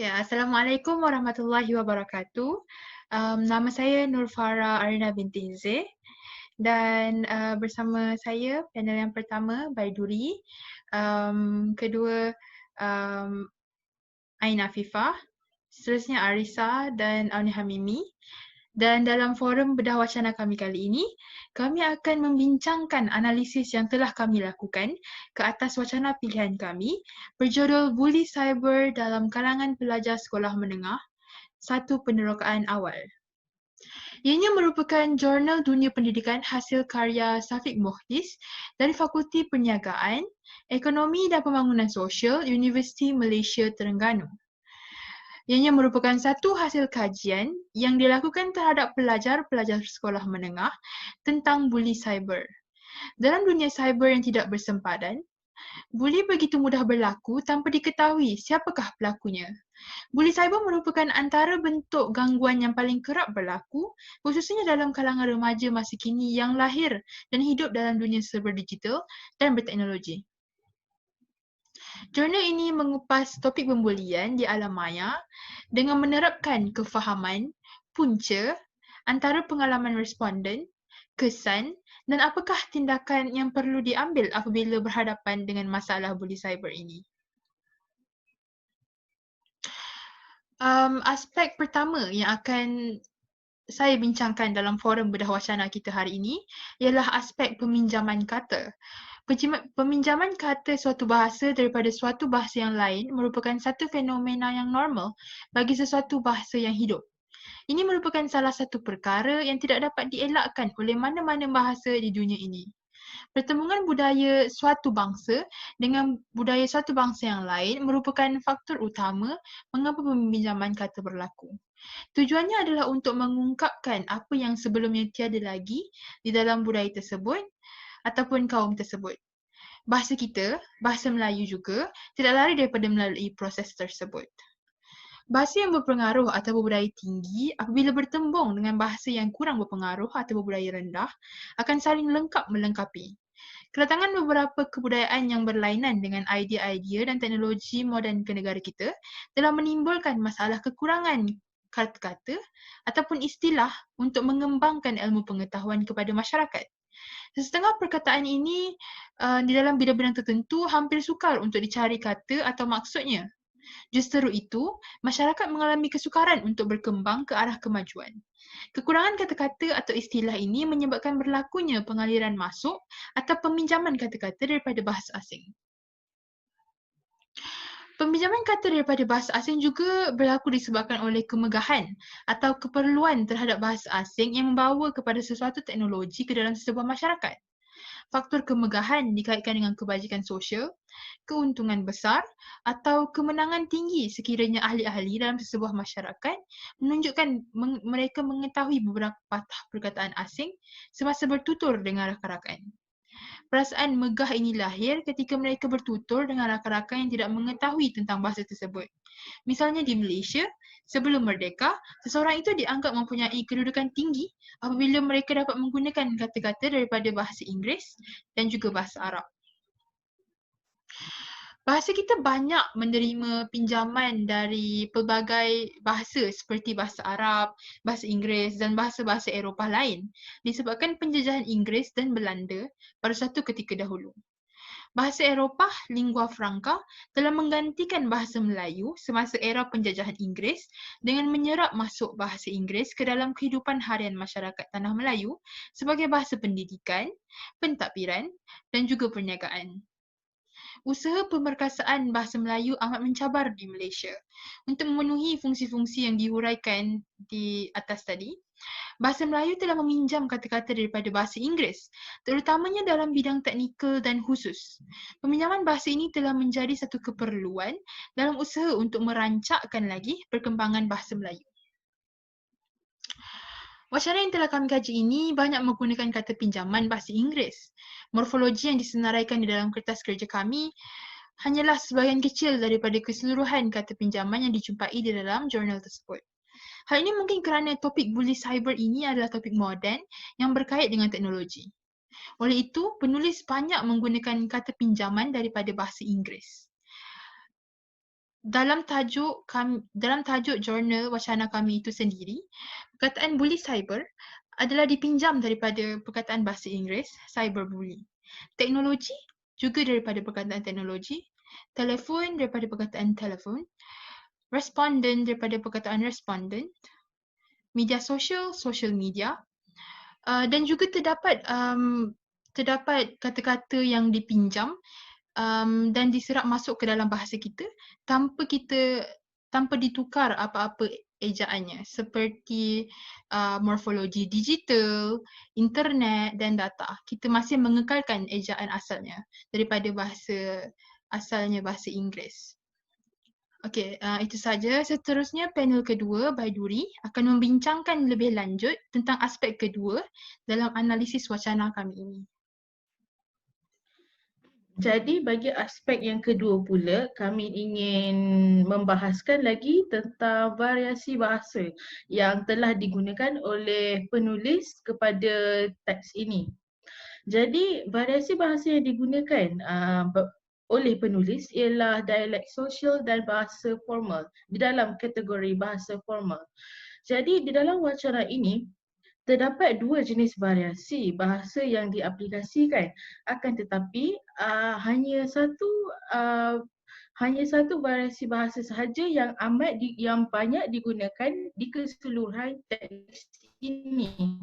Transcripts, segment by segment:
Ya, Assalamualaikum warahmatullahi wabarakatuh. Nama saya Nur Farah Arina binti Zee dan bersama saya panel yang pertama Baiduri, kedua um, Ain Afifah, seterusnya Arisa dan Auni Hamimi. Dan dalam forum bedah wacana kami kali ini, kami akan membincangkan analisis yang telah kami lakukan ke atas wacana pilihan kami berjudul Buli Cyber dalam kalangan pelajar sekolah menengah, satu penerokaan awal. Ianya merupakan jurnal dunia pendidikan hasil karya Safiq Muhdis dari Fakulti Perniagaan, Ekonomi dan Pembangunan Sosial, Universiti Malaysia Terengganu. Ianya merupakan satu hasil kajian yang dilakukan terhadap pelajar-pelajar sekolah menengah tentang buli cyber. Dalam dunia cyber yang tidak bersempadan, buli begitu mudah berlaku tanpa diketahui siapakah pelakunya. Buli cyber merupakan antara bentuk gangguan yang paling kerap berlaku, khususnya dalam kalangan remaja masa kini yang lahir dan hidup dalam dunia serba digital dan berteknologi. Jurnal ini mengupas topik pembulian di alam maya dengan menerapkan kefahaman, punca, antara pengalaman responden, kesan dan apakah tindakan yang perlu diambil apabila berhadapan dengan masalah buli cyber ini. Aspek pertama yang akan saya bincangkan dalam forum bedah wacana kita hari ini ialah aspek peminjaman kata. Peminjaman kata suatu bahasa daripada suatu bahasa yang lain merupakan satu fenomena yang normal bagi sesuatu bahasa yang hidup. Ini merupakan salah satu perkara yang tidak dapat dielakkan oleh mana-mana bahasa di dunia ini. Pertemuan budaya suatu bangsa dengan budaya suatu bangsa yang lain merupakan faktor utama mengapa peminjaman kata berlaku. Tujuannya adalah untuk mengungkapkan apa yang sebelumnya tiada lagi di dalam budaya tersebut ataupun kaum tersebut. Bahasa kita, bahasa Melayu juga, tidak lari daripada melalui proses tersebut. Bahasa yang berpengaruh atau berbudaya tinggi apabila bertembung dengan bahasa yang kurang berpengaruh atau berbudaya rendah akan saling lengkap melengkapi. Kedatangan beberapa kebudayaan yang berlainan dengan idea-idea dan teknologi moden ke negara kita telah menimbulkan masalah kekurangan kata-kata ataupun istilah untuk mengembangkan ilmu pengetahuan kepada masyarakat. Setengah perkataan ini di dalam bidang-bidang tertentu hampir sukar untuk dicari kata atau maksudnya. Justeru itu, masyarakat mengalami kesukaran untuk berkembang ke arah kemajuan. Kekurangan kata-kata atau istilah ini menyebabkan berlakunya pengaliran masuk atau peminjaman kata-kata daripada bahasa asing. Peminjaman kata daripada bahasa asing juga berlaku disebabkan oleh kemegahan atau keperluan terhadap bahasa asing yang membawa kepada sesuatu teknologi ke dalam sebuah masyarakat. Faktor kemegahan dikaitkan dengan kebajikan sosial, keuntungan besar atau kemenangan tinggi sekiranya ahli-ahli dalam sesebuah masyarakat menunjukkan mereka mengetahui beberapa patah perkataan asing semasa bertutur dengan rakan-rakan. Perasaan megah ini lahir ketika mereka bertutur dengan rakan-rakan yang tidak mengetahui tentang bahasa tersebut. Misalnya di Malaysia, sebelum merdeka, seseorang itu dianggap mempunyai kedudukan tinggi apabila mereka dapat menggunakan kata-kata daripada bahasa Inggeris dan juga bahasa Arab. Bahasa kita banyak menerima pinjaman dari pelbagai bahasa seperti bahasa Arab, bahasa Inggeris dan bahasa-bahasa Eropah lain disebabkan penjajahan Inggeris dan Belanda pada satu ketika dahulu. Bahasa Eropah, lingua franca, telah menggantikan bahasa Melayu semasa era penjajahan Inggeris dengan menyerap masuk bahasa Inggeris ke dalam kehidupan harian masyarakat Tanah Melayu sebagai bahasa pendidikan, pentadbiran dan juga perniagaan. Usaha pemerkasaan bahasa Melayu amat mencabar di Malaysia. Untuk memenuhi fungsi-fungsi yang dihuraikan di atas tadi, bahasa Melayu telah meminjam kata-kata daripada bahasa Inggeris, terutamanya dalam bidang teknikal dan khusus. Peminjaman bahasa ini telah menjadi satu keperluan dalam usaha untuk merancakkan lagi perkembangan bahasa Melayu. Wacana yang telah kami kaji ini banyak menggunakan kata pinjaman bahasa Inggeris. Morfologi yang disenaraikan di dalam kertas kerja kami hanyalah sebahagian kecil daripada keseluruhan kata pinjaman yang dijumpai di dalam jurnal tersebut. Hal ini mungkin kerana topik buli cyber ini adalah topik moden yang berkait dengan teknologi. Oleh itu, penulis banyak menggunakan kata pinjaman daripada bahasa Inggeris. dalam tajuk jurnal wacana kami itu sendiri, perkataan bully cyber adalah dipinjam daripada perkataan bahasa Inggeris cyberbully. Teknologi juga daripada perkataan teknologi, telefon daripada perkataan telefon, responden daripada perkataan respondent, media sosial, social media, dan juga terdapat kata-kata yang dipinjam dan diserap masuk ke dalam bahasa kita tanpa ditukar apa-apa ejaannya seperti morfologi digital, internet dan data. Kita masih mengekalkan ejaan asalnya daripada asalnya bahasa Inggeris. Okey, itu saja. Seterusnya panel kedua, Baiduri akan membincangkan lebih lanjut tentang aspek kedua dalam analisis wacana kami ini. Jadi bagi aspek yang kedua pula, kami ingin membahaskan lagi tentang variasi bahasa yang telah digunakan oleh penulis kepada teks ini. Jadi variasi bahasa yang digunakan oleh penulis ialah dialek sosial dan bahasa formal di dalam kategori bahasa formal. Jadi di dalam wacana ini, terdapat dua jenis variasi bahasa yang diaplikasikan, akan tetapi hanya satu variasi bahasa sahaja yang yang banyak digunakan di keseluruhan teks ini,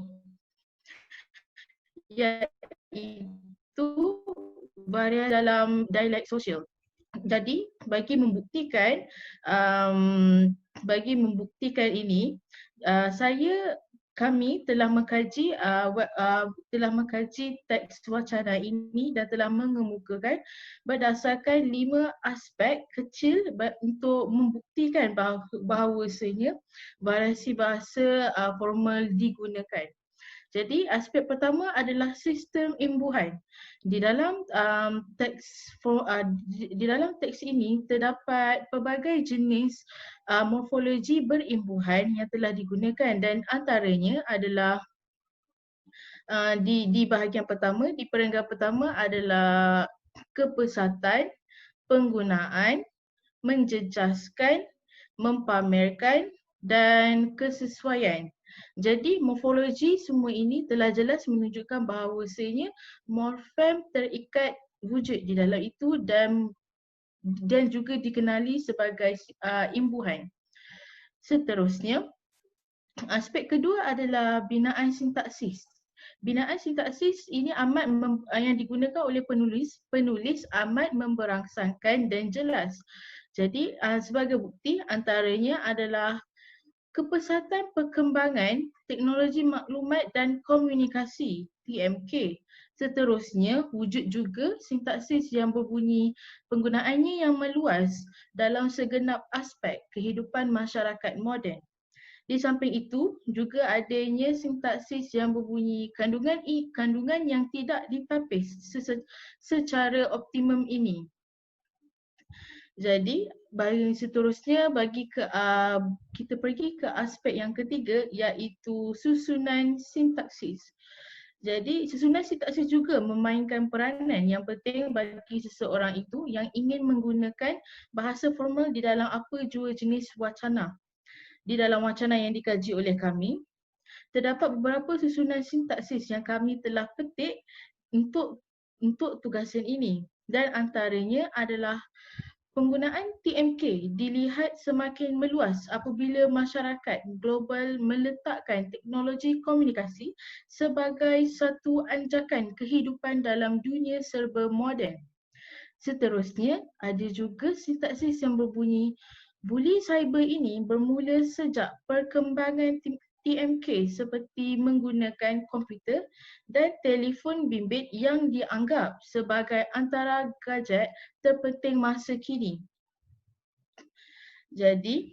iaitu variasi dalam dialek sosial. Jadi bagi membuktikan ini, kami telah mengkaji teks wacana ini dan telah mengemukakan berdasarkan 5 aspek kecil untuk membuktikan bahawasanya variasi bahasa formal digunakan. Jadi aspek pertama adalah sistem imbuhan. Di dalam teks ini terdapat pelbagai jenis morfologi berimbuhan yang telah digunakan dan antaranya adalah di bahagian pertama, di perenggan pertama adalah kepesatan, penggunaan, menjejaskan, mempamerkan dan kesesuaian. Jadi morfologi semua ini telah jelas menunjukkan bahawasanya morfem terikat wujud di dalam itu dan juga dikenali sebagai imbuhan. Seterusnya, aspek kedua adalah binaan sintaksis. Binaan sintaksis ini yang digunakan oleh penulis amat memberangsangkan dan jelas. Jadi sebagai bukti antaranya adalah kepesatan perkembangan teknologi maklumat dan komunikasi (TMK). Seterusnya, wujud juga sintaksis yang berbunyi penggunaannya yang meluas dalam segenap aspek kehidupan masyarakat moden. Di samping itu, juga adanya sintaksis yang berbunyi kandungan yang tidak ditapis secara optimum ini. Jadi, seterusnya kita pergi ke aspek yang ketiga, iaitu susunan sintaksis. Jadi, susunan sintaksis juga memainkan peranan yang penting bagi seseorang itu yang ingin menggunakan bahasa formal di dalam apa jua jenis wacana. Di dalam wacana yang dikaji oleh kami, terdapat beberapa susunan sintaksis yang kami telah petik untuk tugasan ini, dan antaranya adalah penggunaan TMK dilihat semakin meluas apabila masyarakat global meletakkan teknologi komunikasi sebagai satu anjakan kehidupan dalam dunia serba moden. Seterusnya, ada juga sintaksis yang berbunyi, bully cyber ini bermula sejak perkembangan TMK seperti menggunakan komputer dan telefon bimbit yang dianggap sebagai antara gadget terpenting masa kini. Jadi,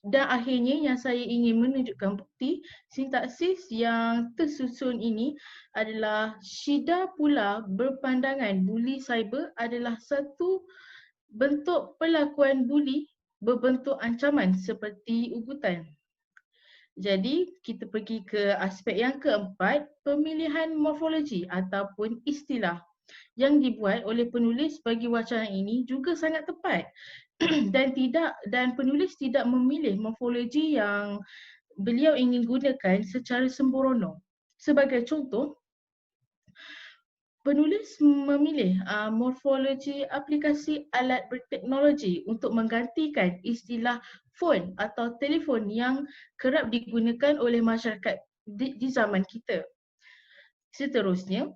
dan akhirnya yang saya ingin menunjukkan bukti sintaksis yang tersusun ini adalah Shida pula berpandangan bully cyber adalah satu bentuk perlakuan bully berbentuk ancaman seperti ugutan. Jadi kita pergi ke aspek yang keempat, pemilihan morfologi ataupun istilah. yang dibuat oleh penulis bagi wacana ini juga sangat tepat dan penulis tidak memilih morfologi yang beliau ingin gunakan secara sembrono. Sebagai contoh, penulis memilih morfologi aplikasi alat berteknologi untuk menggantikan istilah phone atau telefon yang kerap digunakan oleh masyarakat di zaman kita. Seterusnya,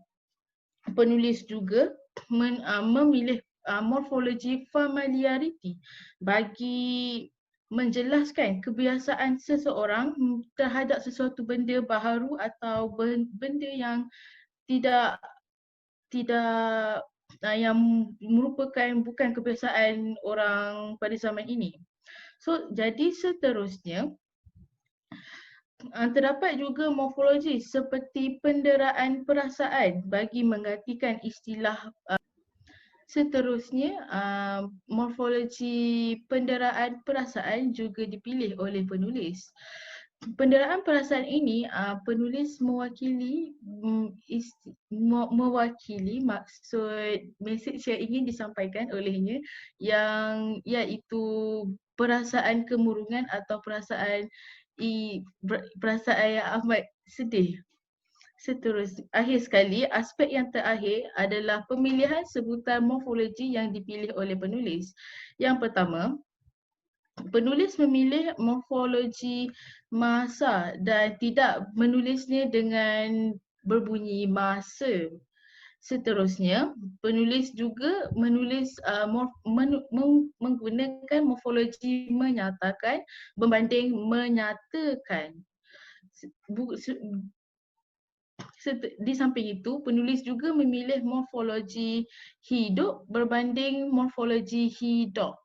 penulis juga memilih morfologi familiarity bagi menjelaskan kebiasaan seseorang terhadap sesuatu benda baharu atau benda yang tidak yang merupakan bukan kebiasaan orang pada zaman ini. So, jadi seterusnya terdapat juga morfologi seperti penderaan perasaan bagi menggantikan istilah. Seterusnya, morfologi penderaan perasaan juga dipilih oleh penulis. Penderaan perasaan ini penulis mewakili maksud mesej yang ingin disampaikan olehnya, yang iaitu perasaan kemurungan atau perasaan yang amat sedih. Akhir sekali, aspek yang terakhir adalah pemilihan sebutan morfologi yang dipilih oleh penulis. Yang pertama, penulis memilih morfologi masa dan tidak menulisnya dengan berbunyi masa. Seterusnya, penulis juga menggunakan morfologi menyatakan berbanding menyatakan. Di samping itu, penulis juga memilih morfologi hidup berbanding morfologi hidup.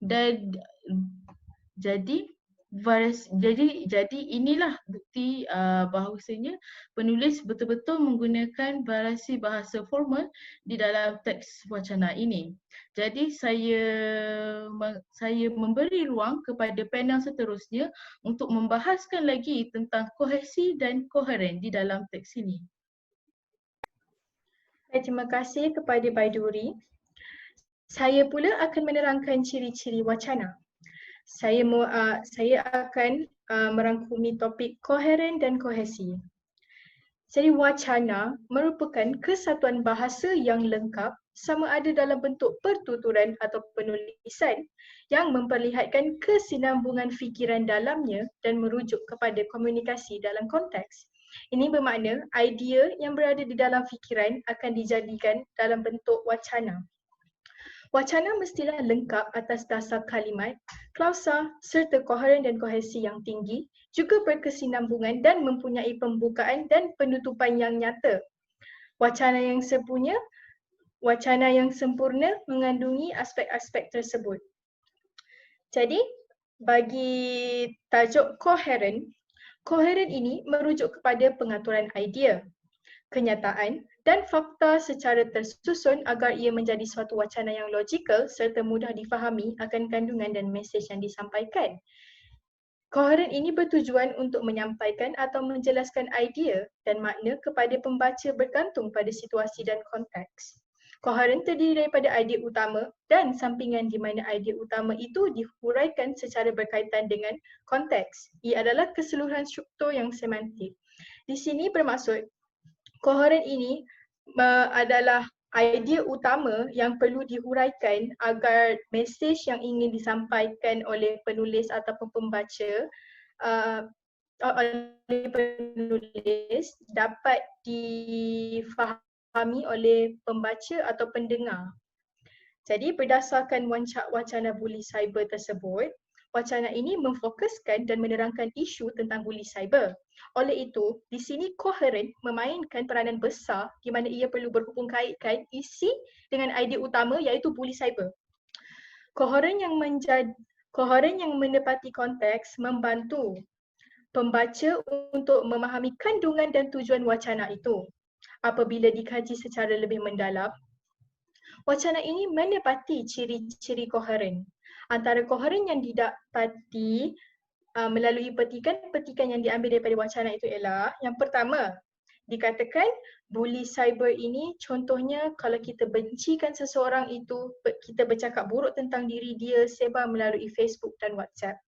Dan jadi inilah bukti bahawasanya penulis betul-betul menggunakan variasi bahasa formal di dalam teks wacana ini. Jadi saya memberi ruang kepada panel seterusnya untuk membahaskan lagi tentang kohesi dan koheren di dalam teks ini. Terima kasih kepada Baiduri. Saya pula akan menerangkan ciri-ciri wacana. Saya akan merangkumi topik koheren dan kohesi. Jadi wacana merupakan kesatuan bahasa yang lengkap sama ada dalam bentuk pertuturan atau penulisan yang memperlihatkan kesinambungan fikiran dalamnya dan merujuk kepada komunikasi dalam konteks. Ini bermakna idea yang berada di dalam fikiran akan dijadikan dalam bentuk wacana. Wacana mestilah lengkap atas dasar kalimat, klausa serta koheren dan kohesi yang tinggi, juga berkesinambungan dan mempunyai pembukaan dan penutupan yang nyata. Wacana yang sempurna mengandungi aspek-aspek tersebut. Jadi, bagi tajuk koheren, koheren ini merujuk kepada pengaturan idea, kenyataan dan fakta secara tersusun agar ia menjadi suatu wacana yang logikal serta mudah difahami akan kandungan dan mesej yang disampaikan. Koheren ini bertujuan untuk menyampaikan atau menjelaskan idea dan makna kepada pembaca bergantung pada situasi dan konteks. Koheren terdiri daripada idea utama dan sampingan di mana idea utama itu dihuraikan secara berkaitan dengan konteks. Ia adalah keseluruhan struktur yang semantik. Di sini bermaksud koheren ini adalah idea utama yang perlu dihuraikan agar mesej yang ingin disampaikan oleh penulis ataupun pembaca dapat difahami oleh pembaca atau pendengar. Jadi berdasarkan wacana buli cyber tersebut, wacana ini memfokuskan dan menerangkan isu tentang buli cyber. Oleh itu, di sini koheren memainkan peranan besar di mana ia perlu berhubung kaitkan isi dengan idea utama iaitu buli cyber. Koheren yang menepati konteks membantu pembaca untuk memahami kandungan dan tujuan wacana itu. Apabila dikaji secara lebih mendalam, wacana ini menepati ciri-ciri koheren. Antara koheren yang didapati melalui petikan yang diambil daripada wacana itu ialah yang pertama, dikatakan Bully cyber ini contohnya kalau kita bencikan seseorang itu, kita bercakap buruk tentang diri dia sebar melalui Facebook dan WhatsApp.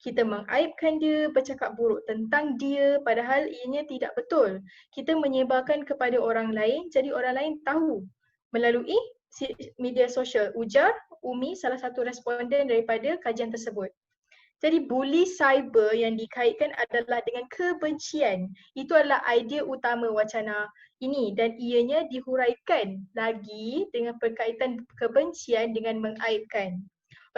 Kita mengaibkan dia, bercakap buruk tentang dia padahal ianya tidak betul. Kita menyebarkan kepada orang lain jadi orang lain tahu melalui media sosial. Ujar Umi salah satu responden daripada kajian tersebut. Jadi bully cyber yang dikaitkan adalah dengan kebencian. Itu adalah idea utama wacana ini dan ianya dihuraikan lagi dengan perkaitan kebencian dengan mengaibkan.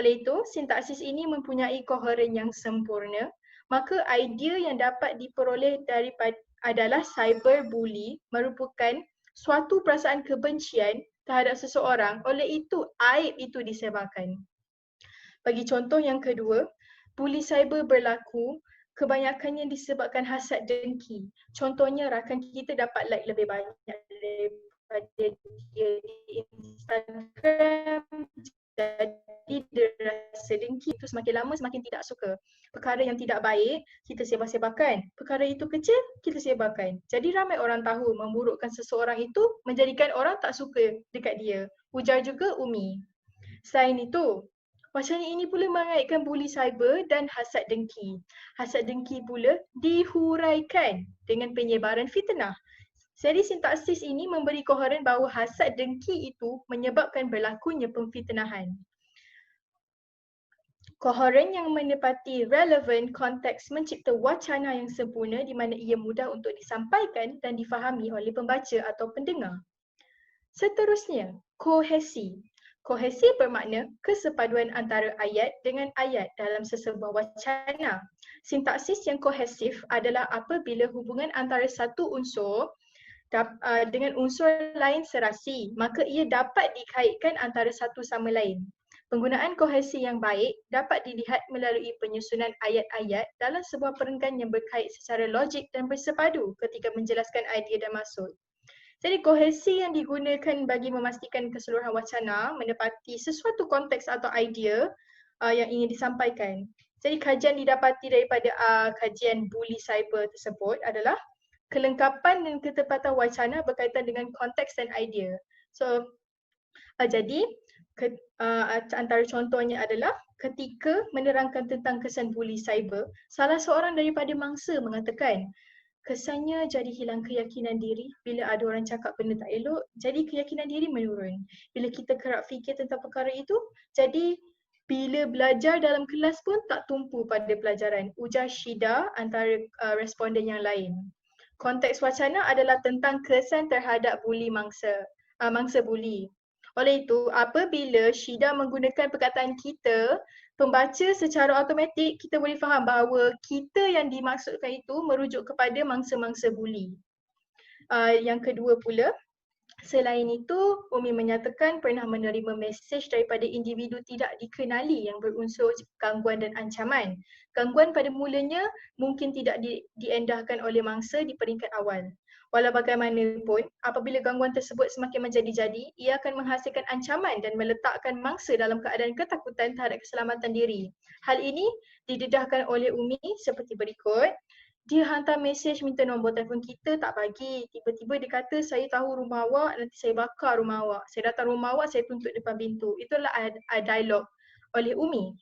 Oleh itu, sintaksis ini mempunyai koheren yang sempurna, maka idea yang dapat diperoleh daripada adalah cyberbully merupakan suatu perasaan kebencian terhadap seseorang, oleh itu aib itu disebarkan. Bagi contoh yang kedua, bully cyber berlaku kebanyakannya disebabkan hasad dengki. Contohnya rakan kita dapat like lebih banyak daripada dia di Instagram, jadi dia rasa dengki, itu semakin lama semakin tidak suka. Perkara yang tidak baik, kita sebar-sebarkan. Perkara itu kecil, kita sebarkan. Jadi ramai orang tahu memburukkan seseorang itu menjadikan orang tak suka dekat dia. Ujar juga Umi. Selain itu, wacana ini pula mengaitkan bully cyber dan hasad dengki. Hasad dengki pula dihuraikan dengan penyebaran fitnah. Seri sintaksis ini memberi koheren bahawa hasad dengki itu menyebabkan berlakunya pemfitnahan. Koheren yang menepati relevan konteks mencipta wacana yang sempurna di mana ia mudah untuk disampaikan dan difahami oleh pembaca atau pendengar. Seterusnya, kohesi. Kohesi bermakna kesepaduan antara ayat dengan ayat dalam sesebuah wacana. Sintaksis yang kohesif adalah apabila hubungan antara satu unsur dengan unsur lain serasi, maka ia dapat dikaitkan antara satu sama lain. Penggunaan kohesi yang baik dapat dilihat melalui penyusunan ayat-ayat dalam sebuah perenggan yang berkait secara logik dan bersepadu ketika menjelaskan idea dan maksud. Jadi kohesi yang digunakan bagi memastikan keseluruhan wacana menepati sesuatu konteks atau idea yang ingin disampaikan. Jadi kajian didapati daripada kajian bully cyber tersebut adalah kelengkapan dan ketepatan wacana berkaitan dengan konteks dan idea. So, jadi antara contohnya adalah ketika menerangkan tentang kesan bully cyber, salah seorang daripada mangsa mengatakan, kesannya jadi hilang keyakinan diri bila ada orang cakap benda tak elok, jadi keyakinan diri menurun. Bila kita kerap fikir tentang perkara itu, jadi bila belajar dalam kelas pun tak tumpu pada pelajaran. Ujar Shida antara responden yang lain. Konteks wacana adalah tentang kesan terhadap bully mangsa bully. Oleh itu, apabila Shida menggunakan perkataan kita, pembaca secara automatik kita boleh faham bahawa kita yang dimaksudkan itu merujuk kepada mangsa-mangsa bully. Yang kedua pula, selain itu, Umi menyatakan pernah menerima mesej daripada individu tidak dikenali yang berunsur gangguan dan ancaman. Gangguan pada mulanya mungkin tidak diendahkan oleh mangsa di peringkat awal. Walau bagaimanapun, apabila gangguan tersebut semakin menjadi-jadi, ia akan menghasilkan ancaman dan meletakkan mangsa dalam keadaan ketakutan terhadap keselamatan diri. Hal ini didedahkan oleh Umi seperti berikut. Dia hantar mesej minta nombor telefon kita, tak bagi. Tiba-tiba dia kata, saya tahu rumah awak, nanti saya bakar rumah awak. Saya datang rumah awak, saya tuntut depan pintu. Itulah dialog oleh Umi.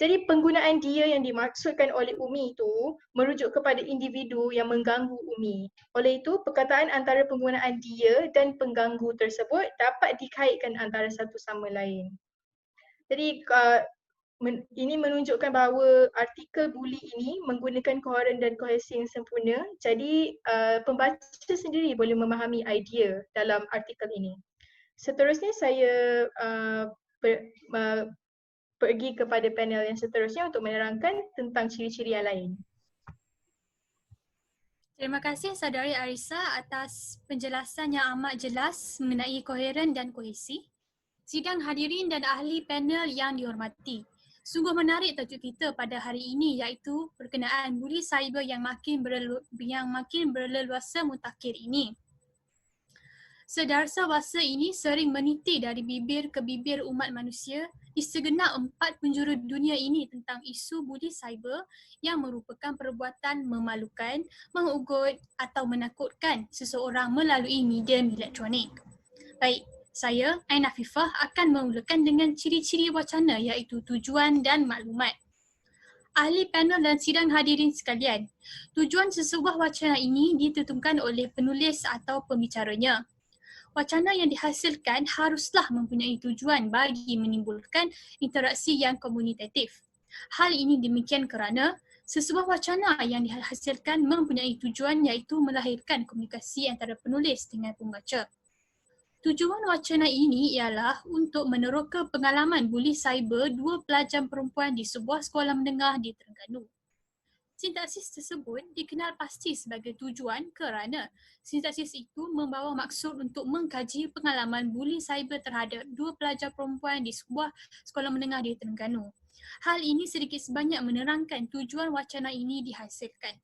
Jadi penggunaan dia yang dimaksudkan oleh Umi itu merujuk kepada individu yang mengganggu Umi. Oleh itu, perkataan antara penggunaan dia dan pengganggu tersebut dapat dikaitkan antara satu sama lain. Jadi ini menunjukkan bahawa artikel bully ini menggunakan koheren dan kohesi yang sempurna. Jadi pembaca sendiri boleh memahami idea dalam artikel ini. Seterusnya saya pergi kepada panel yang seterusnya untuk menerangkan tentang ciri-ciri yang lain. Terima kasih Saudari Arissa atas penjelasan yang amat jelas mengenai koheren dan kohesi. Sidang hadirin dan ahli panel yang dihormati. Sungguh menarik tajuk kita pada hari ini iaitu berkenaan bully cyber yang makin berleluasa mutakhir ini. Sedarsa bahasa ini sering meniti dari bibir ke bibir umat manusia di segenap 4 penjuru dunia ini tentang isu budi cyber yang merupakan perbuatan memalukan, mengugut atau menakutkan seseorang melalui media elektronik. Baik, saya, Ain Afifah, akan memulakan dengan ciri-ciri wacana iaitu tujuan dan maklumat. Ahli panel dan sidang hadirin sekalian, tujuan sesebuah wacana ini ditentukan oleh penulis atau pembicaranya. Wacana yang dihasilkan haruslah mempunyai tujuan bagi menimbulkan interaksi yang komunitatif. Hal ini demikian kerana sesebuah wacana yang dihasilkan mempunyai tujuan iaitu melahirkan komunikasi antara penulis dengan pembaca. Tujuan wacana ini ialah untuk meneroka pengalaman buli cyber 2 pelajar perempuan di sebuah sekolah menengah di Terengganu. Sintaksis tersebut dikenal pasti sebagai tujuan kerana sintaksis itu membawa maksud untuk mengkaji pengalaman buli cyber terhadap 2 pelajar perempuan di sebuah sekolah menengah di Terengganu. Hal ini sedikit sebanyak menerangkan tujuan wacana ini dihasilkan.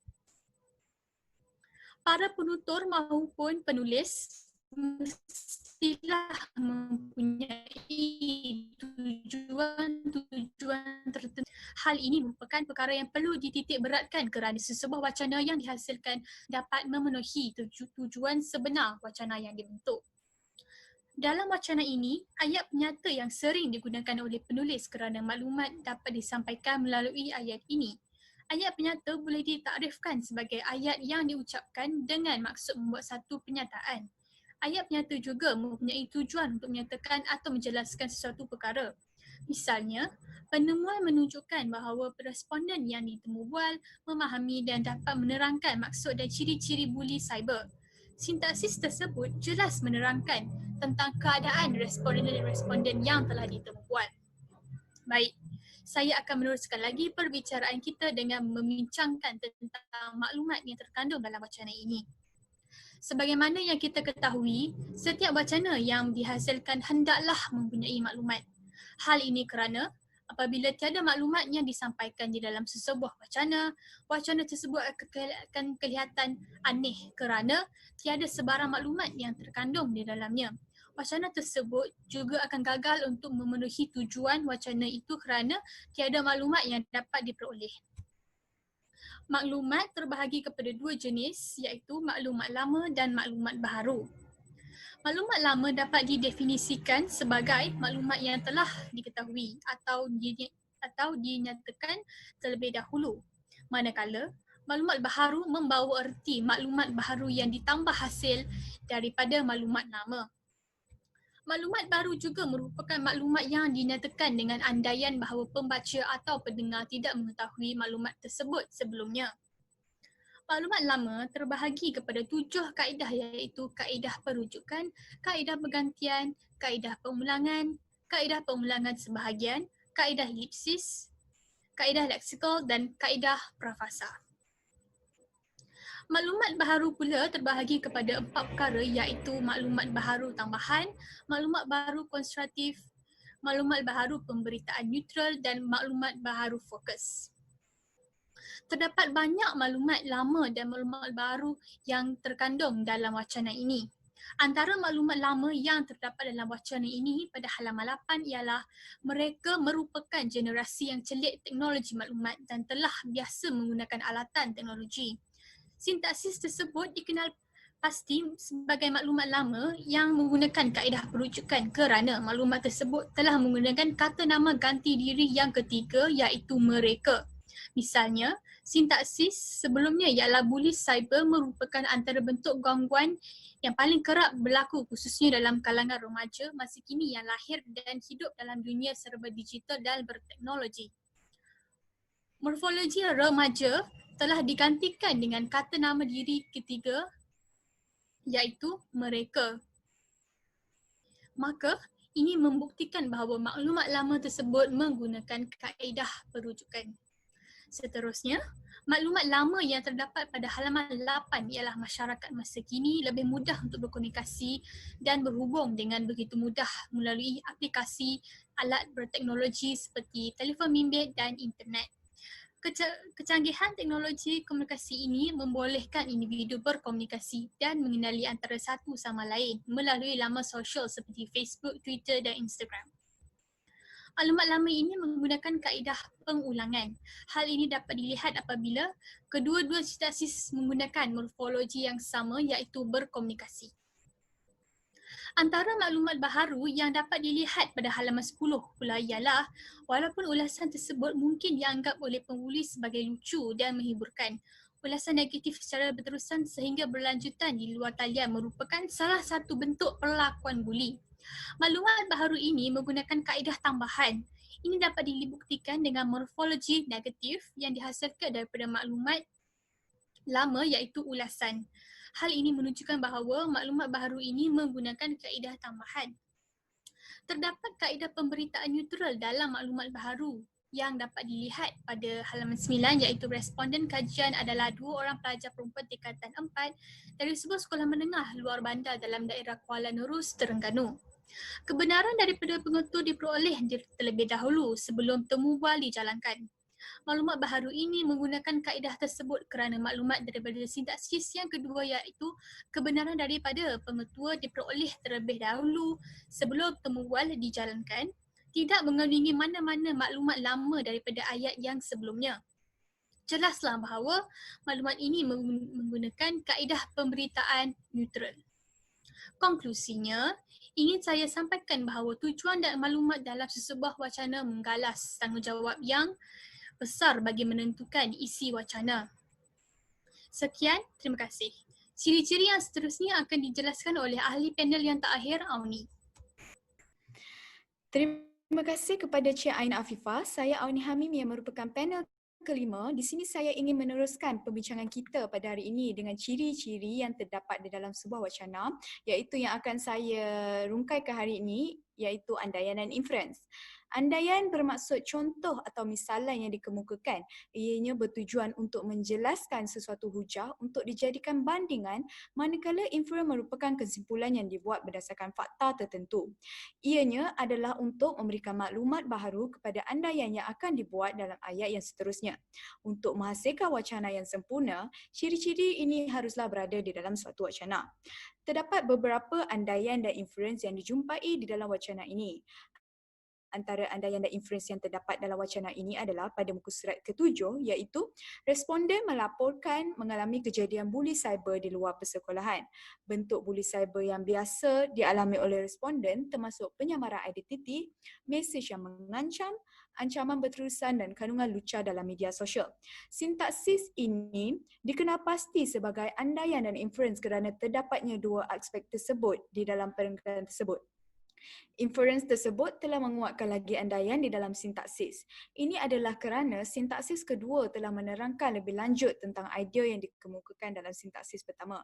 Para penutur maupun penulis mestilah mempunyai tujuan tertentu. Hal ini merupakan perkara yang perlu dititik beratkan kerana sesebuah wacana yang dihasilkan dapat memenuhi tujuan sebenar wacana yang dibentuk. Dalam wacana ini, ayat penyata yang sering digunakan oleh penulis kerana maklumat dapat disampaikan melalui ayat ini. Ayat penyata boleh ditakrifkan sebagai ayat yang diucapkan dengan maksud membuat satu pernyataan. Ayat penyata juga mempunyai tujuan untuk menyatakan atau menjelaskan sesuatu perkara. Misalnya, penemuan menunjukkan bahawa responden yang ditemubual memahami dan dapat menerangkan maksud dan ciri-ciri buli cyber. Sintaksis tersebut jelas menerangkan tentang keadaan responden yang telah ditemubual. Baik, saya akan meneruskan lagi perbicaraan kita dengan membincangkan tentang maklumat yang terkandung dalam wacana ini. Sebagaimana yang kita ketahui, setiap wacana yang dihasilkan hendaklah mempunyai maklumat. Hal ini kerana apabila tiada maklumat yang disampaikan di dalam sesebuah wacana, wacana tersebut akan kelihatan aneh kerana tiada sebarang maklumat yang terkandung di dalamnya. Wacana tersebut juga akan gagal untuk memenuhi tujuan wacana itu kerana tiada maklumat yang dapat diperoleh. Maklumat terbahagi kepada 2 jenis iaitu maklumat lama dan maklumat baharu. Maklumat lama dapat didefinisikan sebagai maklumat yang telah diketahui atau dinyatakan terlebih dahulu. Manakala maklumat baharu membawa erti maklumat baharu yang ditambah hasil daripada maklumat lama. Maklumat baru juga merupakan maklumat yang dinyatakan dengan andaian bahawa pembaca atau pendengar tidak mengetahui maklumat tersebut sebelumnya. Maklumat lama terbahagi kepada 7 kaedah iaitu kaedah perujukan, kaedah pergantian, kaedah pengulangan sebahagian, kaedah elipsis, kaedah leksikal dan kaedah prafasa. Maklumat baharu pula terbahagi kepada 4 perkara iaitu maklumat baharu tambahan, maklumat baharu konstruktif, maklumat baharu pemberitaan neutral dan maklumat baharu fokus. Terdapat banyak maklumat lama dan maklumat baru yang terkandung dalam wacana ini. Antara maklumat lama yang terdapat dalam wacana ini pada halaman 8 ialah mereka merupakan generasi yang celik teknologi maklumat dan telah biasa menggunakan alatan teknologi. Sintaksis tersebut dikenal pasti sebagai maklumat lama yang menggunakan kaedah perujukan kerana maklumat tersebut telah menggunakan kata nama ganti diri yang ketiga iaitu mereka. Misalnya, sintaksis sebelumnya ialah buli cyber merupakan antara bentuk gangguan yang paling kerap berlaku khususnya dalam kalangan remaja masa kini yang lahir dan hidup dalam dunia serba digital dan berteknologi. Morfologi remaja telah digantikan dengan kata nama diri ketiga iaitu mereka. Maka, ini membuktikan bahawa maklumat lama tersebut menggunakan kaedah perujukan. Seterusnya, maklumat lama yang terdapat pada halaman 8 ialah masyarakat masa kini lebih mudah untuk berkomunikasi dan berhubung dengan begitu mudah melalui aplikasi alat berteknologi seperti telefon bimbit dan internet. Kecanggihan teknologi komunikasi ini membolehkan individu berkomunikasi dan mengenali antara satu sama lain melalui laman sosial seperti Facebook, Twitter dan Instagram. Maklumat lama ini menggunakan kaedah pengulangan. Hal ini dapat dilihat apabila kedua-dua sintaksis menggunakan morfologi yang sama iaitu berkomunikasi. Antara maklumat baharu yang dapat dilihat pada halaman 10 pula ialah walaupun ulasan tersebut mungkin dianggap oleh penulis sebagai lucu dan menghiburkan, ulasan negatif secara berterusan sehingga berlanjutan di luar talian merupakan salah satu bentuk perlakuan buli. Maklumat baharu ini menggunakan kaedah tambahan. Ini dapat dibuktikan dengan morfologi negatif yang dihasilkan daripada maklumat lama iaitu ulasan. Hal ini menunjukkan bahawa maklumat baharu ini menggunakan kaedah tambahan. Terdapat kaedah pemberitaan neutral dalam maklumat baharu yang dapat dilihat pada halaman 9 iaitu responden kajian adalah 2 orang pelajar perempuan tingkatan 4 dari sebuah sekolah menengah luar bandar dalam daerah Kuala Nerus, Terengganu. Kebenaran daripada pengetur diperoleh terlebih dahulu sebelum temu bual dijalankan. Maklumat baharu ini menggunakan kaedah tersebut kerana maklumat daripada sintaksis yang kedua iaitu kebenaran daripada pengetua diperoleh terlebih dahulu sebelum temu bual dijalankan, tidak mengandungi mana-mana maklumat lama daripada ayat yang sebelumnya. Jelaslah bahawa maklumat ini menggunakan kaedah pemberitaan neutral. Konklusinya, ingin saya sampaikan bahawa tujuan dan maklumat dalam sesebuah wacana menggalas tanggungjawab yang besar bagi menentukan isi wacana. Sekian, terima kasih. Ciri-ciri yang seterusnya akan dijelaskan oleh ahli panel yang terakhir, Auni. Terima kasih kepada Cik Ain Afifah. Saya Auni Hamim yang merupakan panel kelima. Di sini saya ingin meneruskan perbincangan kita pada hari ini dengan ciri-ciri yang terdapat di dalam sebuah wacana, iaitu yang akan saya rungkaikan hari ini, iaitu andaian dan inference. Andaian bermaksud contoh atau misalan yang dikemukakan. Ianya bertujuan untuk menjelaskan sesuatu hujah untuk dijadikan bandingan, manakala inference merupakan kesimpulan yang dibuat berdasarkan fakta tertentu. Ianya adalah untuk memberikan maklumat baharu kepada andaian yang akan dibuat dalam ayat yang seterusnya. Untuk menghasilkan wacana yang sempurna, ciri-ciri ini haruslah berada di dalam suatu wacana. Terdapat beberapa andaian dan inference yang dijumpai di dalam wacana ini. Antara andaian dan inference yang terdapat dalam wacana ini adalah pada muka surat ke-7 iaitu responden melaporkan mengalami kejadian buli cyber di luar persekolahan. Bentuk buli cyber yang biasa dialami oleh responden termasuk penyamaran identiti, mesej yang mengancam, ancaman berterusan dan kandungan lucah dalam media sosial. Sintaksis ini dikenal pasti sebagai andaian dan inference kerana terdapatnya dua aspek tersebut di dalam perenggan tersebut. Inference tersebut telah menguatkan lagi andaian di dalam sintaksis. Ini adalah kerana sintaksis kedua telah menerangkan lebih lanjut tentang idea yang dikemukakan dalam sintaksis pertama.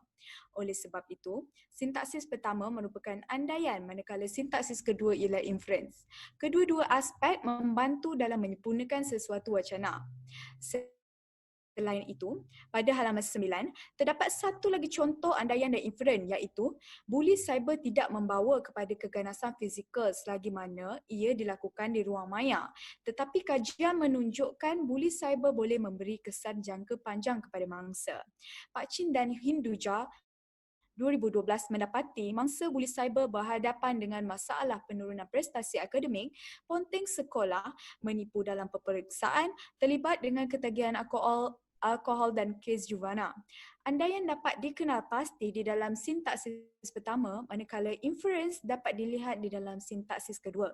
Oleh sebab itu, sintaksis pertama merupakan andaian manakala sintaksis kedua ialah inference. Kedua-dua aspek membantu dalam menyempurnakan sesuatu wacana. Selain itu, pada halaman 9, terdapat satu lagi contoh andaian dan inference iaitu buli cyber tidak membawa kepada keganasan fizikal selagi mana ia dilakukan di ruang maya. Tetapi kajian menunjukkan buli cyber boleh memberi kesan jangka panjang kepada mangsa. Pak Chin dan Hinduja 2012 mendapati mangsa buli cyber berhadapan dengan masalah penurunan prestasi akademik, ponteng sekolah, menipu dalam peperiksaan, terlibat dengan ketagihan alkohol dan kes juvana. Andaian dapat dikenal pasti di dalam sintaksis pertama, manakala inference dapat dilihat di dalam sintaksis kedua.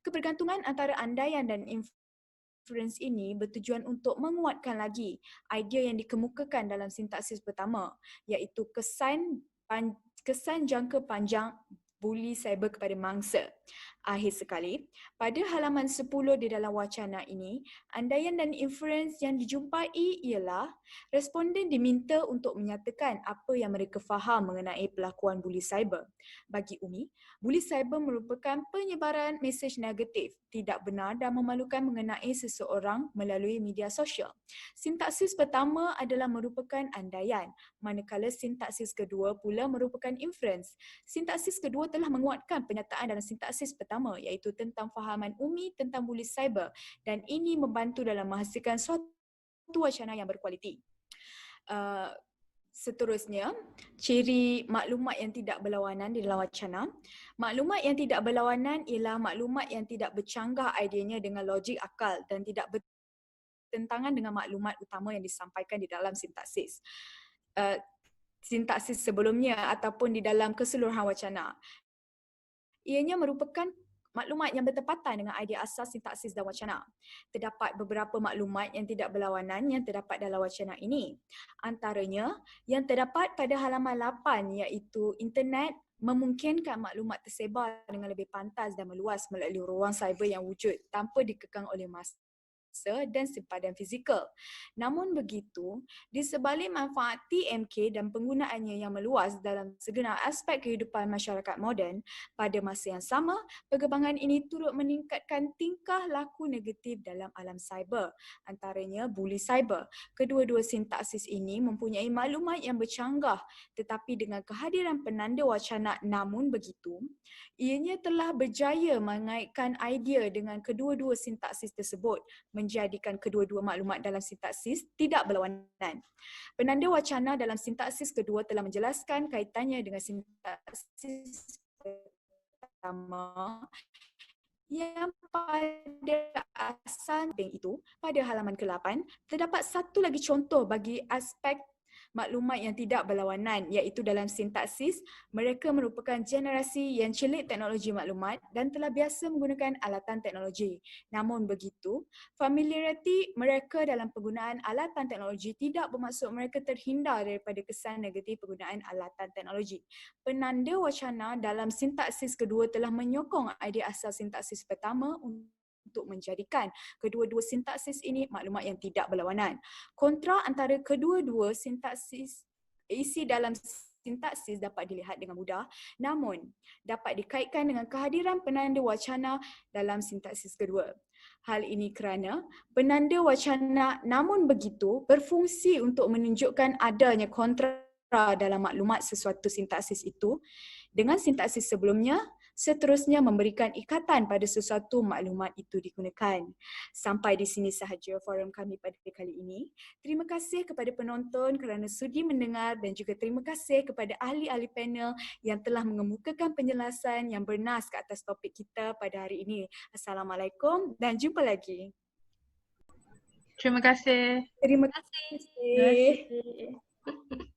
Kebergantungan antara andaian dan inference ini bertujuan untuk menguatkan lagi idea yang dikemukakan dalam sintaksis pertama, iaitu kesan jangka panjang buli cyber kepada mangsa. Akhir sekali, pada halaman 10 di dalam wacana ini, andaian dan inference yang dijumpai ialah responden diminta untuk menyatakan apa yang mereka faham mengenai pelakuan buli cyber. Bagi Umi, buli cyber merupakan penyebaran mesej negatif, tidak benar dan memalukan mengenai seseorang melalui media sosial. Sintaksis pertama adalah merupakan andaian, manakala sintaksis kedua pula merupakan inference. Sintaksis kedua telah menguatkan penyataan dalam sintaksis pertama iaitu tentang fahaman Umi tentang buli cyber dan ini membantu dalam menghasilkan suatu wacana yang berkualiti. Seterusnya, ciri maklumat yang tidak berlawanan di dalam wacana. Maklumat yang tidak berlawanan ialah maklumat yang tidak bercanggah idenya dengan logik akal dan tidak bertentangan dengan maklumat utama yang disampaikan di dalam sintaksis. Sintaksis sebelumnya ataupun di dalam keseluruhan wacana. Ianya merupakan maklumat yang bertepatan dengan idea asas sintaksis dan wacana. Terdapat beberapa maklumat yang tidak berlawanan yang terdapat dalam wacana ini. Antaranya, yang terdapat pada halaman 8 iaitu internet memungkinkan maklumat tersebar dengan lebih pantas dan meluas melalui ruang cyber yang wujud tanpa dikekang oleh masa dan sempadan fizikal. Namun begitu, di sebalik manfaat TMK dan penggunaannya yang meluas dalam segenap aspek kehidupan masyarakat moden, pada masa yang sama, perkembangan ini turut meningkatkan tingkah laku negatif dalam alam cyber, antaranya bully cyber. Kedua-dua sintaksis ini mempunyai maklumat yang bercanggah, tetapi dengan kehadiran penanda wacana namun begitu, ianya telah berjaya mengaitkan idea dengan kedua-dua sintaksis tersebut, menjadikan kedua-dua maklumat dalam sintaksis tidak berlawanan. Penanda wacana dalam sintaksis kedua telah menjelaskan kaitannya dengan sintaksis pertama yang pada asal itu, pada halaman ke-8, terdapat satu lagi contoh bagi aspek maklumat yang tidak berlawanan, iaitu dalam sintaksis, mereka merupakan generasi yang celik teknologi maklumat dan telah biasa menggunakan alatan teknologi. Namun begitu, familiariti mereka dalam penggunaan alatan teknologi tidak bermaksud mereka terhindar daripada kesan negatif penggunaan alatan teknologi. Penanda wacana dalam sintaksis kedua telah menyokong idea asal sintaksis pertama untuk menjadikan kedua-dua sintaksis ini maklumat yang tidak berlawanan. Kontra antara kedua-dua sintaksis, isi dalam sintaksis dapat dilihat dengan mudah, namun dapat dikaitkan dengan kehadiran penanda wacana dalam sintaksis kedua. Hal ini kerana penanda wacana namun begitu berfungsi untuk menunjukkan adanya kontra dalam maklumat sesuatu sintaksis itu dengan sintaksis sebelumnya, seterusnya memberikan ikatan pada sesuatu maklumat itu digunakan. Sampai di sini sahaja forum kami pada kali ini. Terima kasih kepada penonton kerana sudi mendengar dan juga terima kasih kepada ahli-ahli panel yang telah mengemukakan penjelasan yang bernas ke atas topik kita pada hari ini. Assalamualaikum dan jumpa lagi. Terima kasih. Terima Terima kasih. kasih. Terima kasih.